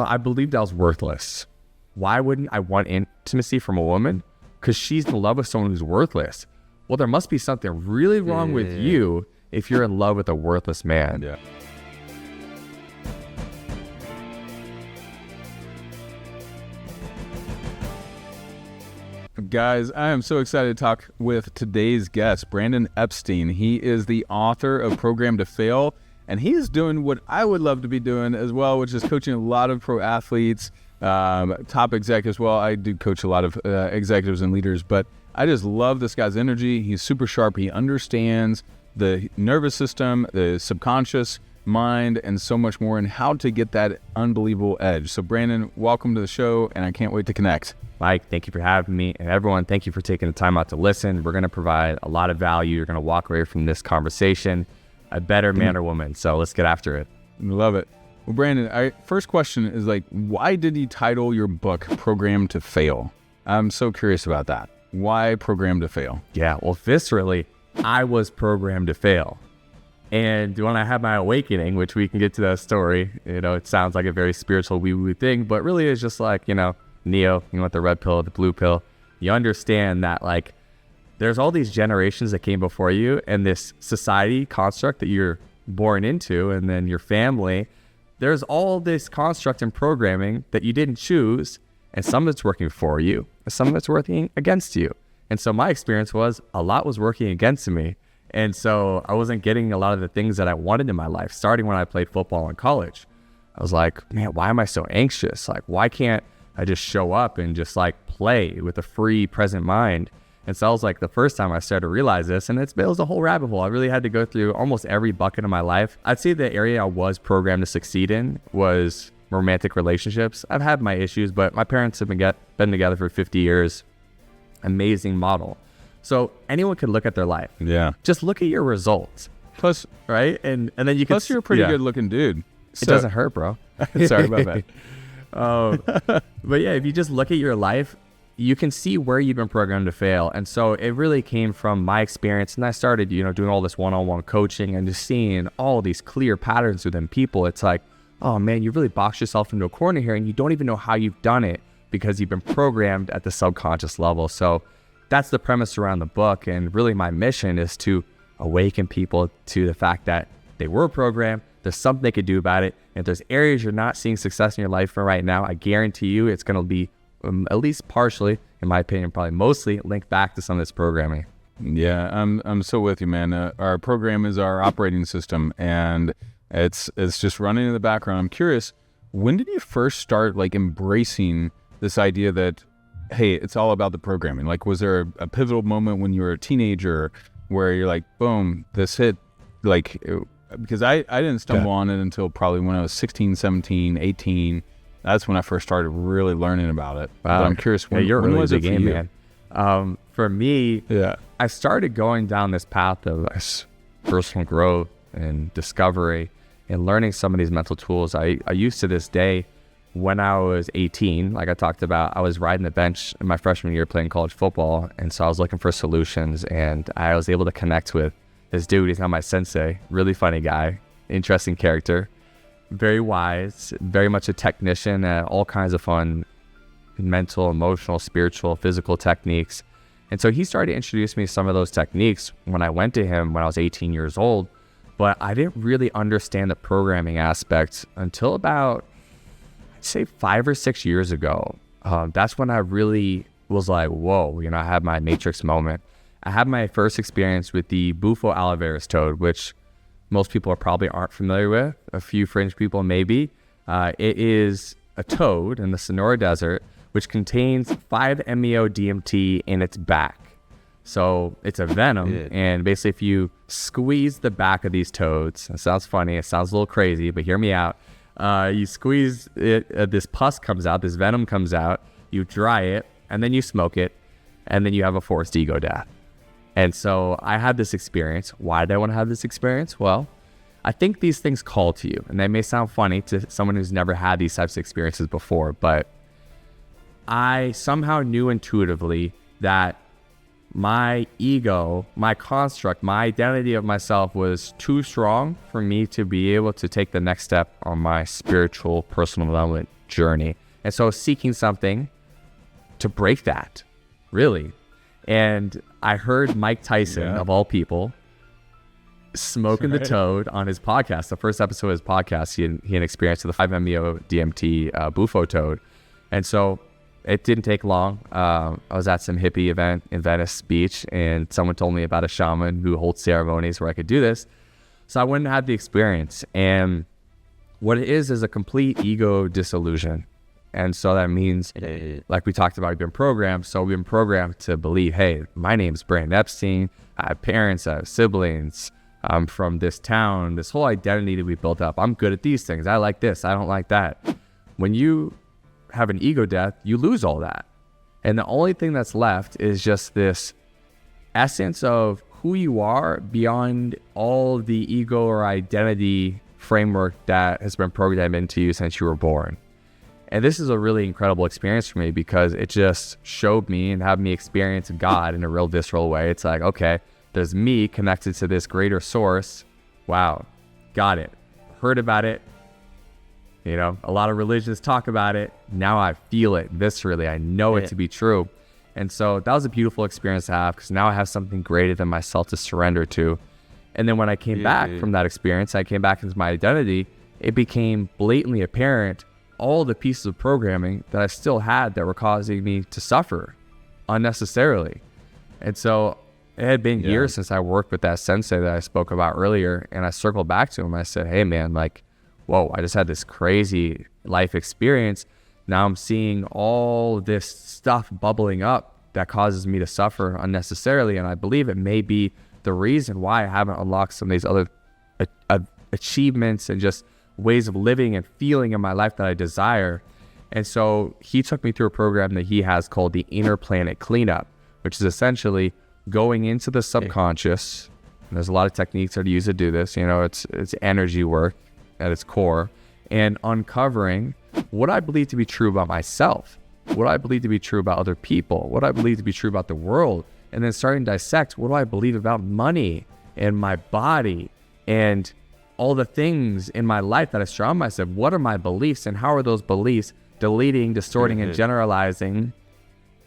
I believed I was worthless. Why wouldn't I want intimacy from a woman? Because she's in love with someone who's worthless. Well, there must be something really wrong with you if you're in love with a worthless man. Yeah. Guys, I am so excited to talk with today's guest, Brandon Epstein. He is the author of Program to Fail, and he is doing what I would love to be doing as well, which is coaching a lot of pro athletes, top executives. Well, I do coach a lot of executives and leaders, but I just love this guy's energy. He's super sharp. He understands the nervous system, the subconscious mind, and so much more, and how to get that unbelievable edge. So Brandon, welcome to the show, and I can't wait to connect. Mike, thank you for having me. And everyone, thank you for taking the time out to listen. We're going to provide a lot of value. You're going to walk away from this conversation a better man or woman. So let's get after it. Love it. Well, Brandon, first question is why did you title your book Program to Fail? I'm so curious about that. Why Program to Fail? Yeah, well, viscerally, I was programmed to fail. And when I had my awakening, which we can get to that story, it sounds like a very spiritual woo-woo thing, but really it's just like, Neo, with the red pill, the blue pill. You understand that there's all these generations that came before you and this society construct that you're born into, and then your family. There's all this construct and programming that you didn't choose, and some of it's working for you, and some of it's working against you. And so my experience was a lot was working against me. And so I wasn't getting a lot of the things that I wanted in my life, starting when I played football in college. I was like, man, why am I so anxious? Why can't I just show up and just play with a free present mind? And so I was the first time I started to realize this, and it was a whole rabbit hole. I really had to go through almost every bucket of my life. I'd say the area I was programmed to succeed in was romantic relationships. I've had my issues, but my parents have been together for 50 years. Amazing model. So anyone could look at their life. Yeah. Just look at your results. Plus, right? And then you can... Plus, you're a pretty good looking dude. It doesn't hurt, bro. Sorry about that. But yeah, if you just look at your life, you can see where you've been programmed to fail. And so it really came from my experience. And I started, doing all this one-on-one coaching and just seeing all these clear patterns within people. It's like, oh man, you really boxed yourself into a corner here and you don't even know how you've done it because you've been programmed at the subconscious level. So that's the premise around the book. And really my mission is to awaken people to the fact that they were programmed. There's something they could do about it. And if there's areas you're not seeing success in your life right now, I guarantee you it's going to be at least partially, in my opinion, probably mostly linked back to some of this programming. Yeah, I'm so with you, man. Our program is our operating system, and it's just running in the background. I'm curious, when did you first start embracing this idea that, hey, it's all about the programming? Was there a pivotal moment when you were a teenager where you're like, boom, this hit, because I didn't stumble on it until probably when I was 16, 17, 18. That's when I first started really learning about it. Wow. But I'm curious, when was it for you? Man. For me, I started going down this path of personal growth and discovery and learning some of these mental tools. I used to this day, when I was 18, like I talked about, I was riding the bench in my freshman year playing college football. And so I was looking for solutions, and I was able to connect with this dude. He's now my sensei, really funny guy, interesting character. Very wise, very much a technician at all kinds of fun mental, emotional, spiritual, physical techniques. And so he started to introduce me to some of those techniques when I went to him when I was 18 years old. But I didn't really understand the programming aspect until about, I'd say 5 or 6 years ago. That's when I really was like, whoa, I had my matrix moment. I had my first experience with the Bufo Alvarius toad, which most people probably aren't familiar with. A few fringe people maybe. It is a toad in the Sonora Desert, which contains 5-MeO-DMT in its back. So it's a venom, and basically if you squeeze the back of these toads, it sounds funny, it sounds a little crazy, but hear me out. You squeeze it, this pus comes out, this venom comes out, you dry it, and then you smoke it, and then you have a forced ego death. And so I had this experience. Why did I want to have this experience? Well, I think these things call to you, and they may sound funny to someone who's never had these types of experiences before, but I somehow knew intuitively that my ego, my construct, my identity of myself was too strong for me to be able to take the next step on my spiritual personal development journey. And so I was seeking something to break that, really. And I heard Mike Tyson, of all people, smoking the toad on his podcast. The first episode of his podcast, he had experience with the 5-MeO DMT Bufo toad. And so it didn't take long. I was at some hippie event in Venice Beach, and someone told me about a shaman who holds ceremonies where I could do this. So I went and had the experience. And what it is a complete ego disillusion. And so that means, like we talked about, we've been programmed. So we've been programmed to believe, hey, my name's Brandon Epstein. I have parents, I have siblings. I'm from this town, this whole identity that we built up. I'm good at these things. I like this. I don't like that. When you have an ego death, you lose all that. And the only thing that's left is just this essence of who you are beyond all the ego or identity framework that has been programmed into you since you were born. And this is a really incredible experience for me because it just showed me and had me experience God in a real visceral way. It's like, okay, there's me connected to this greater source. Wow, got it. Heard about it. You know, a lot of religions talk about it. Now I feel it viscerally. I know it to be true. And so that was a beautiful experience to have because now I have something greater than myself to surrender to. And then when I came back from that experience, I came back into my identity, it became blatantly apparent all the pieces of programming that I still had that were causing me to suffer unnecessarily. And so it had been years since I worked with that sensei that I spoke about earlier. And I circled back to him. I said, hey man, like, whoa, I just had this crazy life experience. Now I'm seeing all this stuff bubbling up that causes me to suffer unnecessarily. And I believe it may be the reason why I haven't unlocked some of these other achievements and just ways of living and feeling in my life that I desire. And so he took me through a program that he has called the Inner Planet Cleanup, which is essentially going into the subconscious. And there's a lot of techniques that are used to do this. You know, it's energy work at its core, and uncovering what I believe to be true about myself, what I believe to be true about other people, what I believe to be true about the world, and then starting to dissect what do I believe about money and my body and all the things in my life that I surround myself. What are my beliefs and how are those beliefs deleting, distorting, and generalizing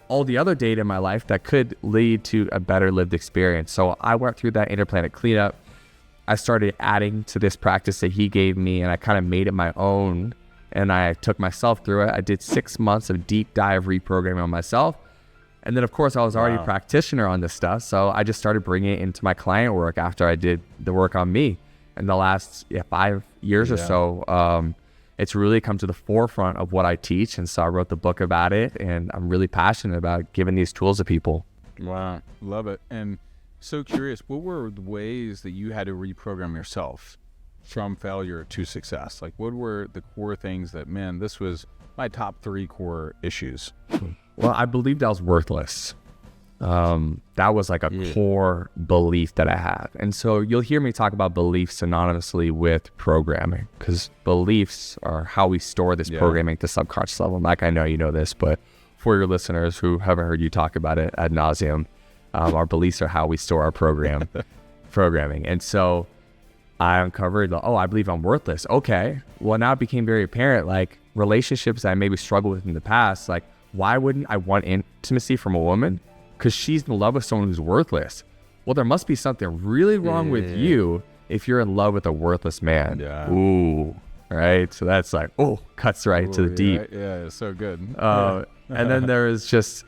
all the other data in my life that could lead to a better lived experience? So I went through that Inner Planet Cleanup. I started adding to this practice that he gave me, and I kind of made it my own, and I took myself through it. I did 6 months of deep dive reprogramming on myself. And then, of course, I was already a practitioner on this stuff, so I just started bringing it into my client work after I did the work on me. In the last 5 years or so, it's really come to the forefront of what I teach, and so I wrote the book about it, and I'm really passionate about giving these tools to people. Wow, love it. And so curious, what were the ways that you had to reprogram yourself from failure to success? Like, what were the core things that, man, this was my top 3 core issues? Well, I believed I was worthless. That was like a core belief that I have. And so you'll hear me talk about beliefs synonymously with programming, because beliefs are how we store this programming at the subconscious level. Like, I know you know this, but for your listeners who haven't heard you talk about it ad nauseum, our beliefs are how we store our programming. And so I uncovered, I believe I'm worthless. Okay. Well, now it became very apparent, like relationships that I maybe struggled with in the past, like, why wouldn't I want intimacy from a woman? Because she's in love with someone who's worthless. Well, there must be something really wrong with you if you're in love with a worthless man. Yeah. Ooh. Right. So that's like, cuts right to the deep. Right? Yeah, it's so good. And then there is just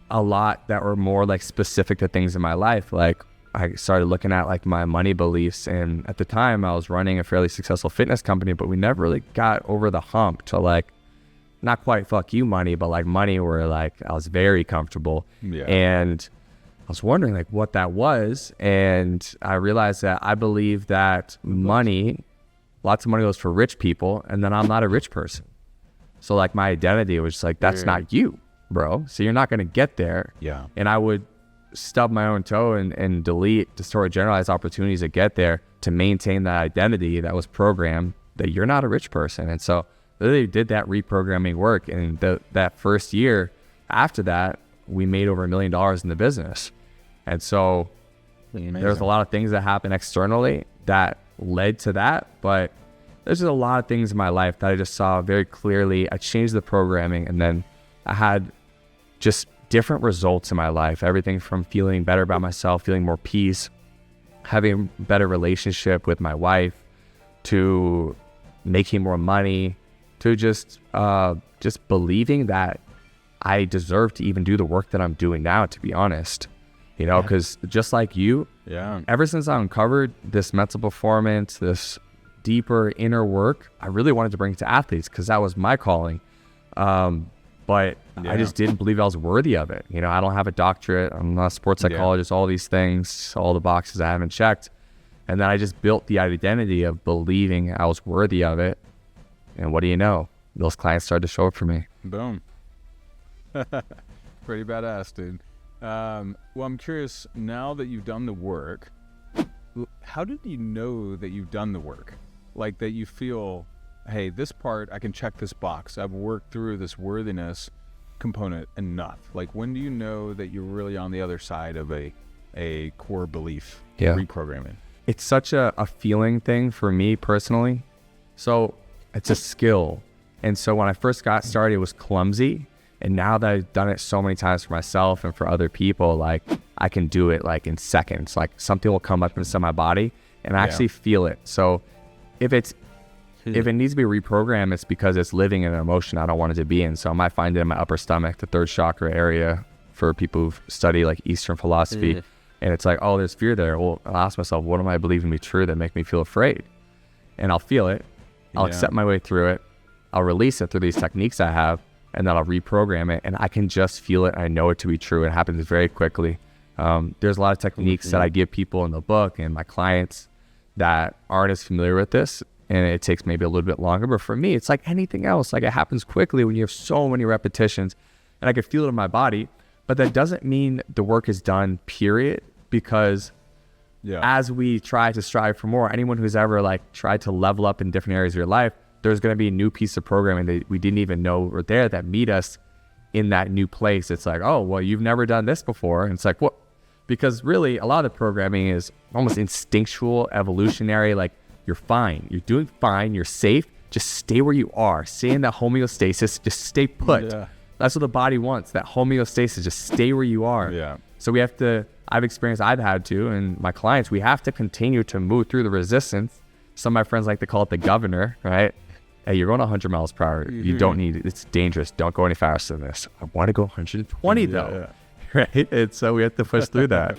a lot that were more like specific to things in my life. Like, I started looking at like my money beliefs, and at the time I was running a fairly successful fitness company, but we never really got over the hump to like, not quite fuck you money, but like money where like I was very comfortable. And I was wondering like what that was. And I realized that I believe that money, lots of money goes for rich people, and then I'm not a rich person. So like my identity was just like, that's not you, bro. So you're not going to get there. Yeah. And I would stub my own toe and delete, distort, generalize opportunities to get there to maintain that identity that was programmed that you're not a rich person. And so literally did that reprogramming work. And that first year after that, we made over $1 million in the business. And so there's a lot of things that happen externally that led to that, but there's just a lot of things in my life that I just saw very clearly. I changed the programming, and then I had just different results in my life. Everything from feeling better about myself, feeling more peace, having a better relationship with my wife, to making more money, to just believing that I deserve to even do the work that I'm doing now, to be honest. You know, because just like you, ever since I uncovered this mental performance, this deeper inner work, I really wanted to bring it to athletes because that was my calling. But I just didn't believe I was worthy of it. You know, I don't have a doctorate. I'm not a sports psychologist, all these things, all the boxes I haven't checked. And then I just built the identity of believing I was worthy of it. And what do you know? Those clients started to show up for me. Boom. Pretty badass, dude. Well, I'm curious, now that you've done the work, how did you know that you've done the work? Like that you feel, hey, this part, I can check this box. I've worked through this worthiness component enough. Like, when do you know that you're really on the other side of a core belief reprogramming? It's such a feeling thing for me personally. So it's a skill. And so when I first got started, it was clumsy. And now that I've done it so many times for myself and for other people, like I can do it like in seconds. Like something will come up inside my body and I actually feel it. So if it needs to be reprogrammed, it's because it's living in an emotion I don't want it to be in. So I might find it in my upper stomach, the third chakra area, for people who study like Eastern philosophy. And it's like, oh, there's fear there. Well, I'll ask myself, what am I believing to be true that make me feel afraid? And I'll feel it. I'll accept my way through it. I'll release it through these techniques I have, and then I'll reprogram it. And I can just feel it. I know it to be true. It happens very quickly. There's a lot of techniques that I give people in the book and my clients that aren't as familiar with this. And it takes maybe a little bit longer. But for me, it's like anything else. Like it happens quickly when you have so many repetitions. And I can feel it in my body. But that doesn't mean the work is done, period. Because as we try to strive for more, anyone who's ever like tried to level up in different areas of your life, there's going to be a new piece of programming that we didn't even know were there that meet us in that new place. It's like, oh, well, you've never done this before. And it's like, what? Because really, a lot of the programming is almost instinctual, evolutionary. Like, you're fine. You're doing fine. You're safe. Just stay where you are. Stay in that homeostasis. Just stay put. That's what the body wants, that homeostasis. Just stay where you are. So we have to, I've had to, and my clients, we have to continue to move through the resistance. Some of my friends like to call it the governor, right? Hey, you're going 100 miles per hour. You don't need it. It's dangerous. Don't go any faster than this. I want to go 120 though. Right? And so we have to push through that.